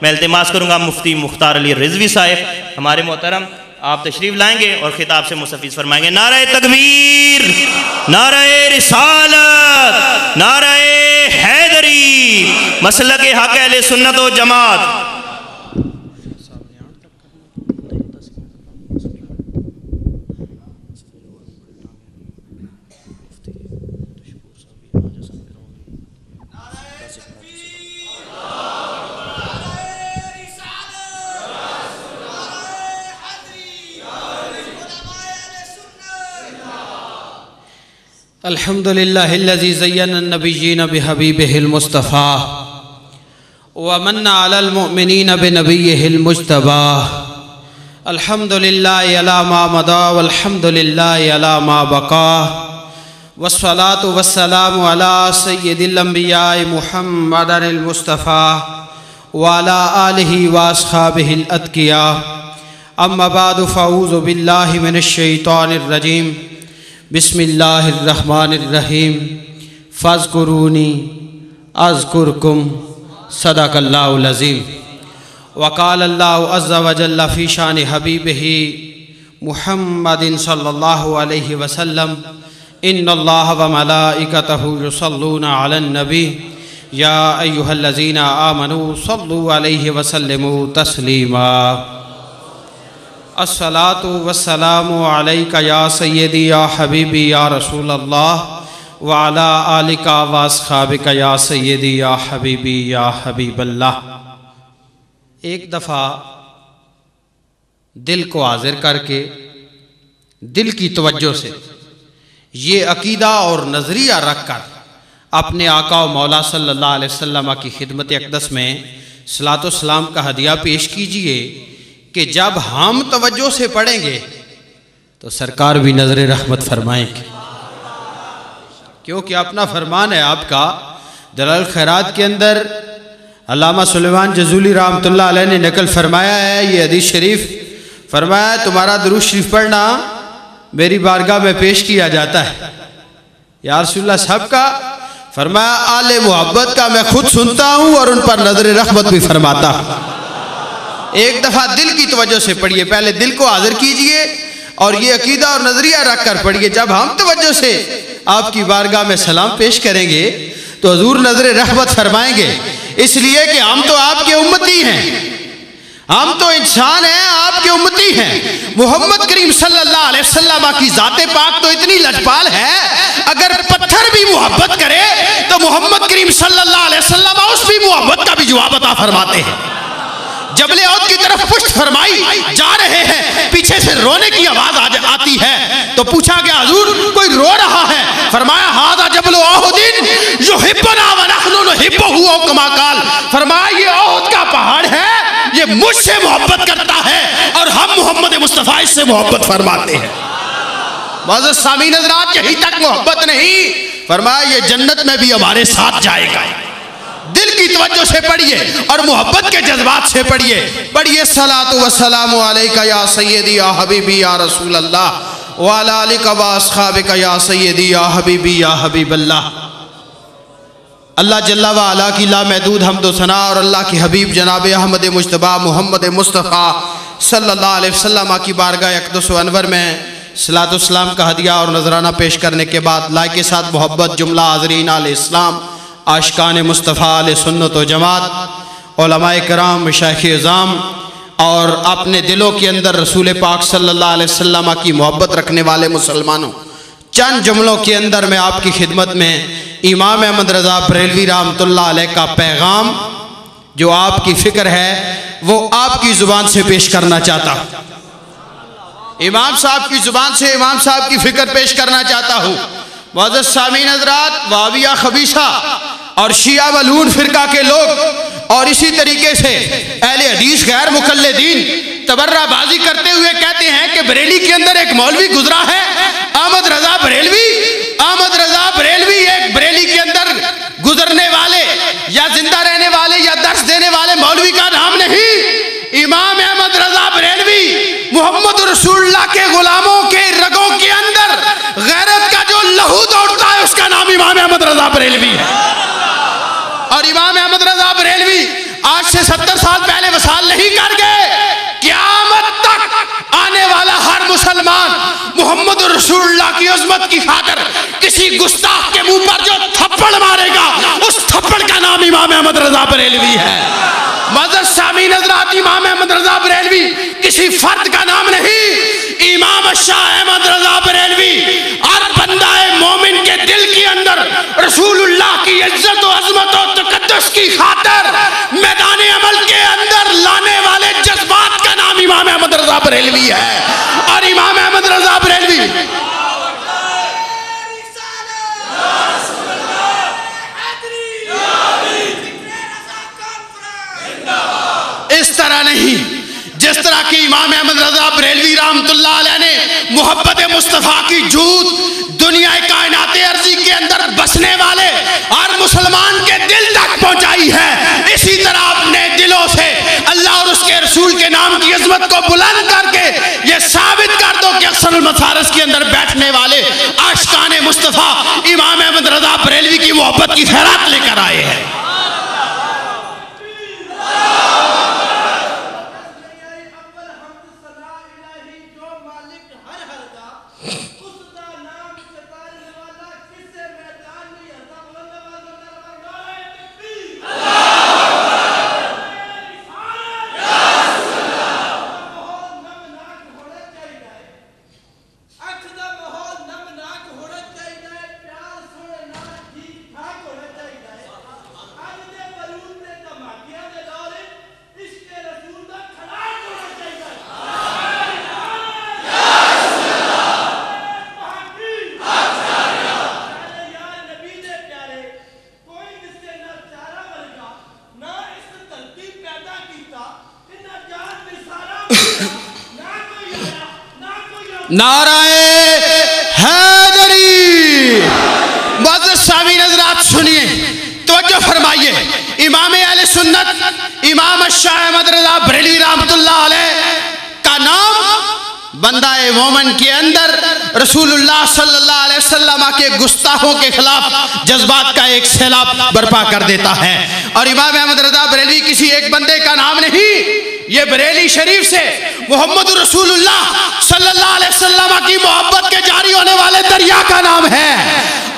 मैं इल्तिमास करूँगा मुफ्ती मुख्तार अली रिजवी साहब हमारे मोहतरम आप तशरीफ़ लाएंगे और खिताब से मुस्तफ़ीज़ फरमाएंगे। नारे तकबीर, नारे रिसालत, नारे हैदरी, मसलक हक़ अहले सुन्नत व जमात। अल्हम्दुलिल्लाहिल्लज़ी ज़य्यना नबिय्यीना बिहबीबिहिल मुस्तफ़ा व मन्ना अलल मुअमिनीना बिनबिय्यिहिल मुज्तबा। अल्हम्दुलिल्लाहि अला मा मदा वल्हम्दुलिल्लाहि अला मा बका वस्सलातु वस्सलामु अला सय्यिदिल अंबिया'i मुहम्मदिल मुस्तफ़ा व अला आलिहि व अस्हाबिहिल अत्क़िया। अम्मा बअदु फ़अऊज़ु बिल्लाहि मिनश शैतानिर रजीम। बिस्मिल्लाहिर्रहमानिर्रहीम। फ़ज़्कुरूनी अज़्कुरकुम सदक़ल्लाहुल अज़ीम। वक़ाल अल्लाहु अज़्ज़ा व जल्ला फ़ी शान हबीबिही मुहम्मदिन सल्लल्लाहु अलैहि वसल्लम इन्नल्लाह व मलाइकतहु युसल्लूना अलन नबी या अय्युहल्लज़ीना आमनू सल्लु अलैहि वसल्लिमू तस्लीमा। अस्सलातु वस्सलामु अलैका या सय्यदी या हबीबी या रसूल अल्लाह व अला आलिका व अस्हाबिका या सय्यदी या हबीबी या हबीब अल्लाह। एक दफ़ा दिल को हाजिर करके दिल की तवज्जो से ये अकीदा और नज़रिया रख कर अपने आका व मौला सल्लल्लाहु अलैहि वसल्लम की खिदमत अक़दस में सलातो सलाम का हदिया पेश कीजिए कि जब हम तवज्जो से पढ़ेंगे तो सरकार भी नजर रहमत फरमाएंगे, क्योंकि अपना फरमान है आपका। दलाल खैरात के अंदर अल्लामा सुलेमान जज़ूली रहमतुल्लाह अलैह ने नकल फरमाया है ये हदीस शरीफ, फरमाया तुम्हारा दुरूद शरीफ पढ़ना मेरी बारगाह में पेश किया जाता है। या रसूलल्लाह साहब का फरमाया आले मोहब्बत का मैं खुद सुनता हूँ और उन पर नजर रहमत भी फरमाता हूँ। एक दफ़ा दिल की तवज्जो से पढ़िए, पहले दिल को हाजिर कीजिए और ये अकीदा और नज़रिया रख कर पढ़िए। जब हम तवज्जो से आपकी बारगाह में सलाम पेश करेंगे तो हुजूर नजर रहमत फरमाएंगे, इसलिए कि हम तो आपके उम्मती हैं, हम तो इंसान हैं, आपके उम्मती हैं। मोहम्मद करीम सल्लल्लाहु अलैहि वसल्लम की ज़ाते पाक तो इतनी लजपाल है, अगर पत्थर भी मोहब्बत करे तो मोहम्मद करीम सल्लल्लाहु अलैहि वसल्लम उस भी मोहब्बत का भी जवाब अता फरमाते हैं। जबले औद की तरफ पुष्ट फरमाई जा रहे हैं, पीछे से रोने की आवाज आती है, तो पूछा गया हुजूर कोई रो रहा है? फरमाया हादा जबल ओहुदिन युहिब्बुना व नहनु नुहिब्बुहु कमा काल। फरमाया ये ओहुद का पहाड़ है, ये मुझसे मोहब्बत करता है और हम मोहम्मद मुस्तफ़ा से मोहब्बत फरमाते हैं। मुअज़्ज़ज़ सामीन हज़रात, यहीं तक मोहब्बत नहीं, फरमाया ये जन्नत में भी हमारे साथ जाएगा। दिल की तवज्जो से पढ़िए और मोहब्बत के जज्बात से पढ़िए। पढ़िए सलातु व सलामु अलैका या सय्यदी या हबीबी या रसूल अल्लाह व अला आलिका व अस्हाबिका या सय्यदी या हबीबी या हबीब अल्लाह। अल्लाह जल्ला व अला की ला महदूद हम्द व सना और अल्लाह के हबीब जनाब अहमद मुज्तबा मोहम्मद मुस्तफ़ा सल्लल्लाहु अलैहि वसल्लम की बारगाह अक़दस व अनवर में सलातो सलाम का हदिया और नजराना पेश करने के बाद लाए के साथ मोहब्बत जुमला हाज़रीन आले इस्लाम, आशिकान मुस्तफ़ा आले सुन्नत व जमात, उलमाए किराम, मशाइख़ इज़ाम और अपने दिलों के अंदर रसूल पाक सल्लल्लाहु अलैहि वसल्लम की मोहब्बत रखने वाले मुसलमानों, चंद जुमलों के अंदर मैं आपकी खिदमत में इमाम अहमद रज़ा बरेलवी रहमतुल्लाह अलैह का पैगाम जो आपकी फ़िक्र है वो आपकी ज़ुबान से पेश करना चाहता हूँ। इमाम साहब की ज़ुबान से इमाम साहब की फ़िक्र पेश करना चाहता हूँ। मुअज़्ज़ज़ सामीन हज़रात, वाविया खबीसा और शिया वलून फ़िरका के लोग और इसी तरीके से अहले हदीस गैर मुक़ल्लिदीन तबर्राबाजी करते हुए कहते हैं कि बरेली के अंदर एक मौलवी गुजरा है अहमद रज़ा बरेलवी। अहमद रज़ा बरेलवी एक बरेली के अंदर गुजरने वाले या जिंदा रहने वाले या दर्स देने वाले मौलवी का नाम नहीं। इमाम अहमद रज़ा बरेलवी मोहम्मद रसूलुल्लाह के गुलामों के रगों के अंदर गैरत का जो लहू दौड़ता है उसका नाम इमाम अहमद रज़ा बरेलवी है। और इमाम अहमद रज़ा बरेलवी आज से 70 साल पहले वसाल नहीं कर गए, क़यामत तक आने वाला हर मुसलमान मोहम्मद रसूलुल्लाह की अज़मत की खातिर किसी गुस्ताख के मुंह पर जो थप्पड़ मारेगा, उस थप्पड़ का नाम इमाम अहमद रज़ा बरेलवी है। मज़हब सामीन हज़रात, इमाम अहमद रज़ा बरेलवी किसी फर्द का नाम नहीं, इमाम शाह अहमद रज़ा बरेलवी हर बंदाए मोमिन के दिल के अंदर रसूलुल्लाह की इज्जत और अज़मत और तक़द्दुस की खातिर मैदान अमल के अंदर लाने वाले जज्बात का नाम इमाम अहमद रज़ा बरेलवी है। और इमाम अहमद रज़ा बरेलवी इस तरह नहीं, जिस तरह की इमाम अहमद रज़ा बरेलवी रहमतुल्लाह अलैह ने मोहब्बत मुस्तफ़ा की जूत दुनिया कायनात अर्ज़ी के अंदर बसने वाले हर मुसलमान के दिल तक पहुंचाई है, इसी तरह अपने दिलों से अल्लाह और उसके रसूल के नाम की अज़मत को बुलंद करके ये साबित कर दो कि अक्सरुल मसारिस के अंदर बैठने वाले आशिकाने मुस्तफ़ा इमाम अहमद रज़ा बरेलवी की मोहब्बत की खैरात लेकर आए हैं। नाराए हैदरी। मुअज़्ज़िज़ सामीन हज़रात सुनिए, तवज्जो फरमाइए। इमाम अहले सुन्नत इमाम शाह अहमद रज़ा बरेलवी रहमतुल्लाह अलैह का नाम बंदाए मोमन के अंदर रसूलुल्लाह सल्लल्लाहु अलैहि वसल्लम के गुस्ताखों के खिलाफ जज्बात का एक सैलाब बर्पा कर देता है। और इमाम अहमद रज़ा बरेलवी किसी एक बंदे का नाम नहीं, ये बरेली शरीफ से मोहम्मद रसूलुल्लाह सल्लल्लाहु अलैहि वसल्लम की मोहब्बत के जारी होने वाले दरिया का नाम है।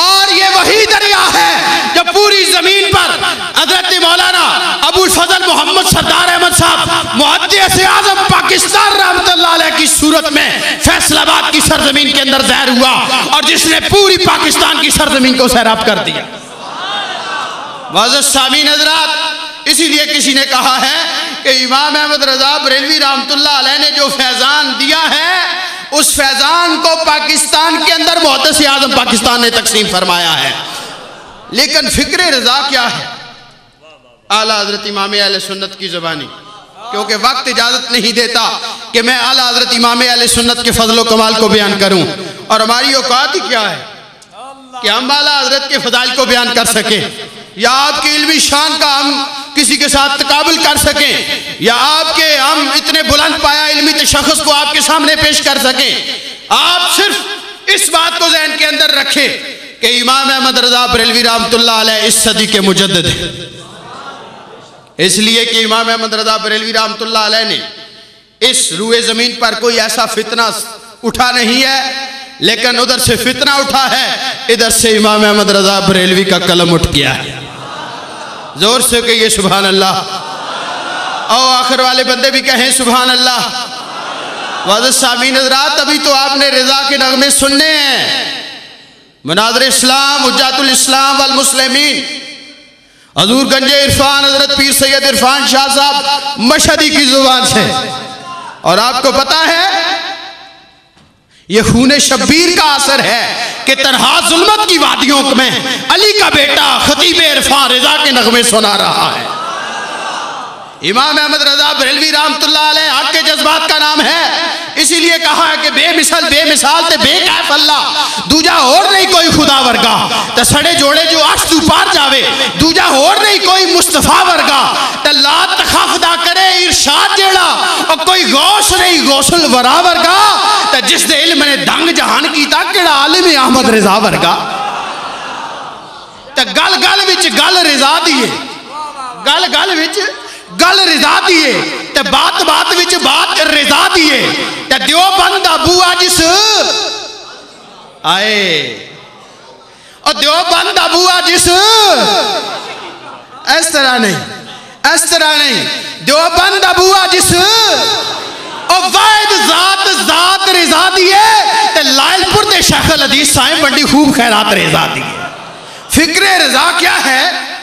और ये वही दरिया है जो पूरी जमीन पर हज़रत मौलाना अबुल फजल मोहम्मद सरदार अहमद साहब मुहद्दिस आज़म पाकिस्तान रहमतुल्लाह अलैह की सूरत में फैसलाबाद की सरजमीन के अंदर ज़ाहिर हुआ और जिसने पूरी पाकिस्तान की सरजमीन को सैराब कर दिया। मुअज़्ज़िज़ सामीन हज़रात, इसीलिए किसी ने कहा है कि इमाम अहमद रज़ा बरेलवी रहमतुल्लाह अलैह ने जो फैज़ान दिया है, उस फैज़ान को पाकिस्तान के अंदर मुहद्दिस आज़म पाकिस्तान ने तकसीम फरमाया है। लेकिन फ़िक्र रज़ा क्या है? आला हज़रत इमाम अहले सुन्नत की ज़बानी, क्योंकि वक्त इजाज़त नहीं देता कि मैं आला हज़रत इमाम अहले सुन्नत के फ़ज़ल कमाल को बयान करूँ। और हमारी औकात ही क्या है कि हम आला हज़रत के फ़ज़ाइल को बयान कर सकें, या आपकी इल्मी शान का हम किसी के साथ तकाबुल कर सकें, या आपके हम इतने बुलंद पाया इल्मी तशख़्ख़ुस को आपके सामने पेश कर सकें। आप सिर्फ इस बात को ज़हन के अंदर रखें कि इमाम अहमद रज़ा बरेलवी रहमतुल्लाह अलैह इस सदी के मुजद्दिद हैं। इसलिए कि इमाम अहमद रज़ा बरेलवी रहमतुल्लाह अलैह ने इस रूए ज़मीन पर कोई ऐसा फितना उठा नहीं है, लेकिन उधर से फितना उठा है, इधर से इमाम अहमद रज़ा बरेलवी का कलम उठ गया है। जोर से कहिए सुभान अल्लाह। और आखिर वाले बंदे भी कहें सुभान अल्लाह। मुअज़्ज़िज़ सामीन हज़रात, अभी तो आपने रज़ा के नगमे सुनने हैं। मनाज़िर इस्लाम हुज्जतुल इस्लाम वल मुस्लिमीन हज़ूर गंजे इरफान हज़रत पीर सैयद इरफान शाह साहब मशहदी की ज़ुबान से। और आपको पता है ये खून शब्बीर का असर है कि तन्हा जुल्मत की वादियों में अली का बेटा खतीब इरफान रज़ा के नगमे सुना रहा है। इमाम अहमद रज़ा बरेलवी रहमतुल्लाह अलैह हक के जज्बात का नाम है, इसीलिए कहा है कि बेमिसाल बेमिसाल ते बेकैफ अल्लाह दूजा और नहीं कोई खुदा वर्गा, ते सड़े जोड़े जो अर्श तू पार जावे दूजा और नहीं कोई मुस्तफ़ा वर्गा, ते ला तखाफदा करे इरशाद जेड़ा और कोई गौश नहीं गौसल वरा वर्गा, ते जिस दे इल्म ने दंग जहान कीता केड़ा आलिम अहमद रज़ा वर्गा। ते गल गल विच गल रज़ा दी है, गल गल विच गल रिजा दिए ते बात बात विच बात रिजा दिए ते देवबंद दा बूआ जिस आए और देवबंद दा बूआ जिस इस तरह नहीं, इस तरह नहीं, देवबंद दा बूआ जिस और वाहिद जात जात रिजा दिए ते लालपुर दे शेख हदीस साहिब बड़ी खूब खैरात रिजा दिए। फिक्रे रजा क्या है?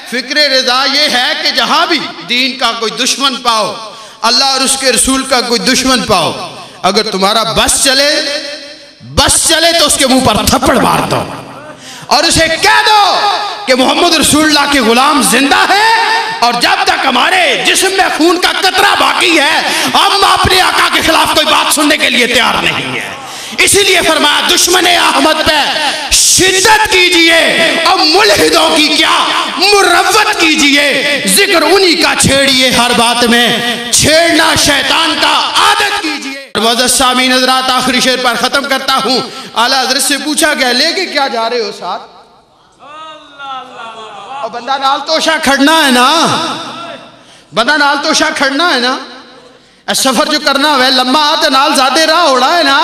फिक्रे रजा ये है कि जहां भी दीन का कोई दुश्मन पाओ, अल्लाह और उसके रसूल का कोई दुश्मन पाओ, अगर तुम्हारा बस चले तो उसके मुंह पर थप्पड़ मार दो और उसे कह दो कि मोहम्मद रसूलुल्लाह के गुलाम जिंदा है और जब तक हमारे जिस्म में खून का कतरा बाकी है हम अपने आका के खिलाफ कोई बात सुनने के लिए तैयार नहीं है। इसीलिए फरमाया दुश्मन अहमद पे शिद्दत कीजिए और मुल्हिदों की क्या मुरव्वत कीजिए, जिक्र उन्हीं का छेड़िए, हर बात में छेड़ना शैतान का आदत कीजिए। सामीन हज़रात आखिरी शेर पर खत्म करता हूँ। आला हज़रत से पूछा गया लेके क्या जा रहे हो साथ? और बंदा नाल तोशा खड़ना है ना, बंदा नाल तोशा खड़ना है ना, सफर जो करना है लम्बा तो नाल ज्यादा राह होना है ना।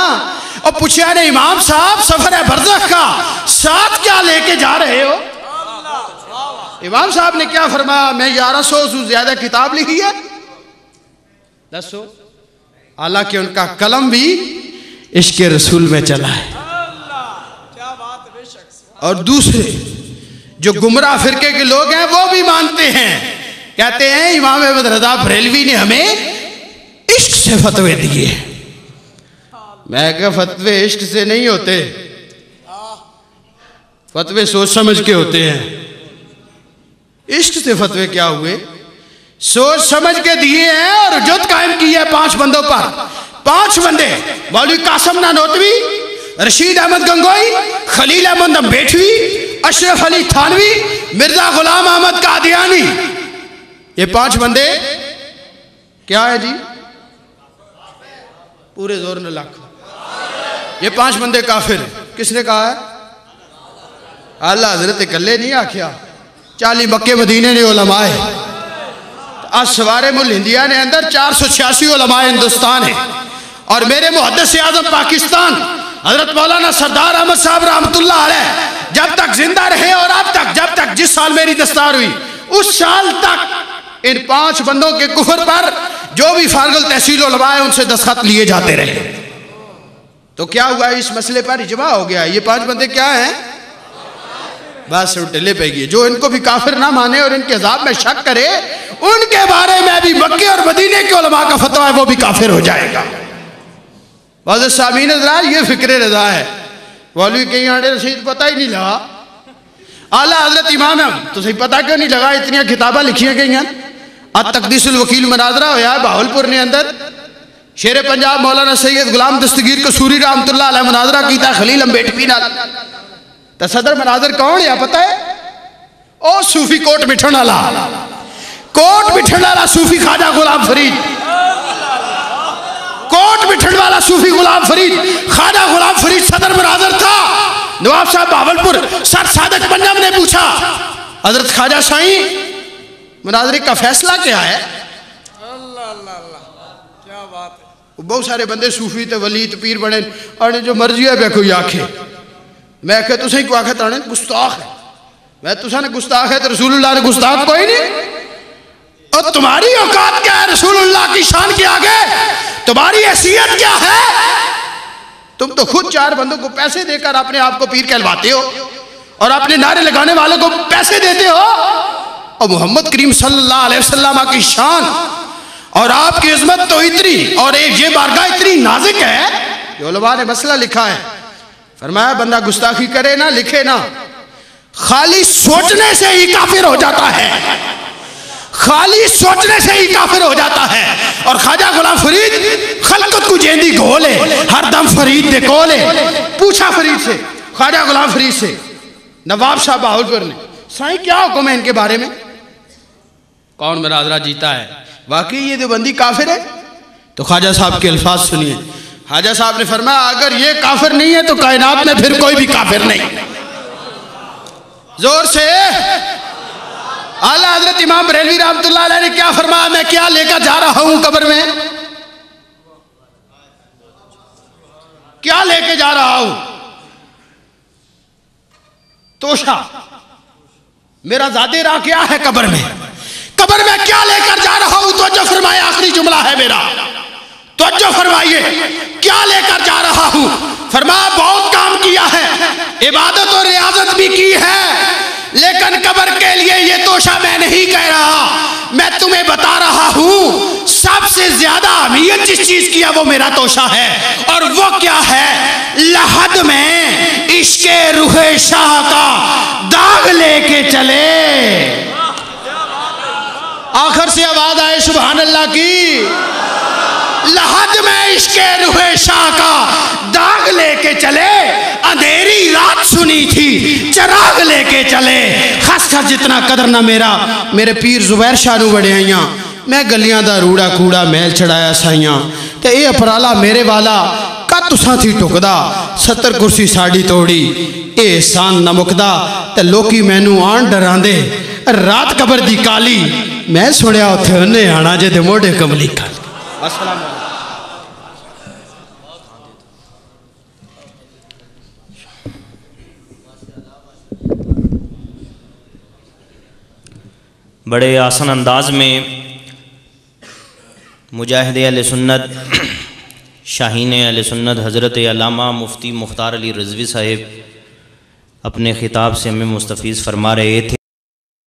और पूछा ने इमाम साहब सफर है बरज़ख का, साथ क्या लेके जा रहे हो? इमाम साहब ने क्या फरमाया? मैं 1100 से ज्यादा किताब लिखी है। दसो हालांकि उनका कलम भी इश्क रसूल में चला है। और दूसरे जो गुमराह फिरके के लोग हैं वो भी मानते हैं, कहते हैं इमाम अहमद रज़ा बरेलवी ने हमें इश्क से फतवे दिए। मैं क्या फतवे इश्क से नहीं होते, फतवे सोच समझ के होते हैं। इश्क से फतवे क्या हुए? सोच समझ के दिए हैं और जुद कायम की है 5 बंदों पर। 5 बंदे मौलवी कासिम नानोतवी, रशीद अहमद गंगोई, खलील अहमद अम्बेठवी, अशरफ अली थानवी, मिर्जा गुलाम अहमद कादियानी, ये 5 बंदे क्या है जी? पूरे जोर न लाख, ये 5 बंदे काफिर। किसने कहा है? आला हजरत कल्ले नहीं आख्या, 40 मक्के मदीने ने उलमाए। आज सवारे मुल हिंदिया ने अंदर 486 उलमाए हिंदुस्तान है। और मेरे मुहद्दिस आज़म पाकिस्तान हजरत मौलाना सरदार अहमद साहब रहमतुल्लाह अलैह जब तक जिंदा रहे और अब तक, जब तक जिस साल मेरी दस्तार हुई उस साल तक इन 5 बंदों के कुफर पर जो भी फारगल तहसील उलमा है उनसे दस्तखत लिए जाते रहे। तो क्या हुआ? इस मसले पर इजमा हो गया। ये 5 बंदे क्या हैं? बस ढिले पे गए। जो इनको भी काफिर ना माने और इनके अज़ाब में शक करे, उनके बारे में भी मक्के और मदीने के उलमा का फतवा है वो भी काफिर हो जाएगा। वाज़ेह सामीन हज़रात, ये फिक्र रज़ा है। मौलवी कहीं आने रसीद पता ही नहीं लगा। आला हजरत इमाम तो सही पता क्यों नहीं लगा? इतनी किताबें लिखी गई हैं। तकदीसुल वकील मनाजरा होया बहावलपुर ने अंदर, शेर पंजाब मौलाना सैयद गुलाम दस्तगीर कसूरी रहमतुल्लाह अलैह मनाजरा कीता खलील अम्बेठवी नाल। तो सदर मनाजर कौन है पता है? ओ सूफी कोट मिठन वाला, कोट मिठन वाला सूफी ख्वाजा गुलाम फरीद, कोट मिठन वाला सूफी गुलाम फरीद, ख्वाजा गुलाम फरीद सदर मनाजर था। नवाब साहब बहावलपुर सर सादक पंजाब ने पूछा हजरत ख्वाजा साईं मुनाजरे का फैसला क्या है? अल्लाह अल्लाह अल्लाह, क्या बात है। बहुत सारे बंदे सूफी ते वली ते पीर बने और जो मर्जी है कोई आखे। मैं आखे तुसें को आखे ताने गुस्ताख है। मैं तुसा ने गुस्ताख है तो रसूलुल्लाह ने गुस्ताख कोई नहीं। और तुम्हारी औकात क्या है रसूलुल्लाह की शान के आगे? तुम्हारी हैसियत क्या है? तुम तो खुद 4 बंदों को पैसे देकर अपने आप को पीर कहलवाते हो और अपने नारे लगाने वालों को पैसे देते हो। और मोहम्मद करीम सल्लल्लाहु अलैहि वसल्लम की शान और आपकी इज्जत तो इतनी और एक ये बारगाह इतनी नाजुक है। उलमा ने मसला लिखा है, फरमाया बंदा गुस्ताखी करे ना, लिखे ना, खाली सोचने से ही काफिर हो जाता है, खाली सोचने से ही काफिर हो जाता है। और ख्वाजा गुलाम फरीद खलकत को जेंदी गोले हर दम फरीद दे कोले। पूछा फरीद से, ख्वाजा गुलाम फरीद से, नवाब साहब बहावलपुर ने, साईं क्या हुक्म है इनके बारे में? कौन मनाजरा जीता है? वाकई ये देवबंदी काफिर है? तो ख्वाजा साहब के अल्फाज सुनिए। ख्वाजा साहब ने फरमाया अगर ये काफिर नहीं है तो कायनात में फिर कोई भी काफिर नहीं। जोर से आला हजरत इमाम बरेलवी रहमतुल्लाह अलैह ने क्या फरमाया, मैं क्या लेकर जा रहा हूं कब्र में, क्या लेके जा रहा हूं, तोशा। मेरा ज़ादे राह क्या है कब्र में, कब्र में क्या लेकर जा रहा हूं, तो जो फरमाया, आखिरी जुमला है मेरा, तो जो फरमाइए क्या लेकर जा रहा हूं। फरमाया बहुत काम किया है, इबादत और रियाजत भी की है, लेकिन कब्र के लिए ये तोशा मैं नहीं कह रहा, मैं तुम्हें बता रहा हूं सबसे ज्यादा अहमियत जिस चीज की है वो मेरा तोशा है। और वो क्या है, लहद में इश्के रूहे शाह का दाग लेके चले। आखिर से आवाज आए सुभान अल्लाह की। लहद में इश्के रूहे शाह का दाग लेके चले, अंधेरी रात सुनी थी चराग लेके चले। खासकर जितना कदर ना मेरा मेरे पीर जुबैर शाह नू बड़े आइया, मैं गलियां दा रूड़ा कूड़ा मैल चढ़ाया साइया, ते ये अपराला मेरे वाला का तुसां थी टुकदा, 70 कुर्सी साड़ी तोड़ी ए एहसान न मुकदा, ते लोकी मैनू आन डरांदे रात कबर दी काली, मैं सुनिया उत्थे उन्हें आना जे दे मोढ़े कमली काली। अस्सलाम वालेकुम। बड़े आसान अंदाज में मुजाहिद अहले सुन्नत शाहीन अहले सुन्नत हज़रत अल्लामा मुफ्ती मुख्तार अली रिज़वी साहिब अपने ख़िताब से हमें मुस्तफ़ीज़ फरमा रहे थे।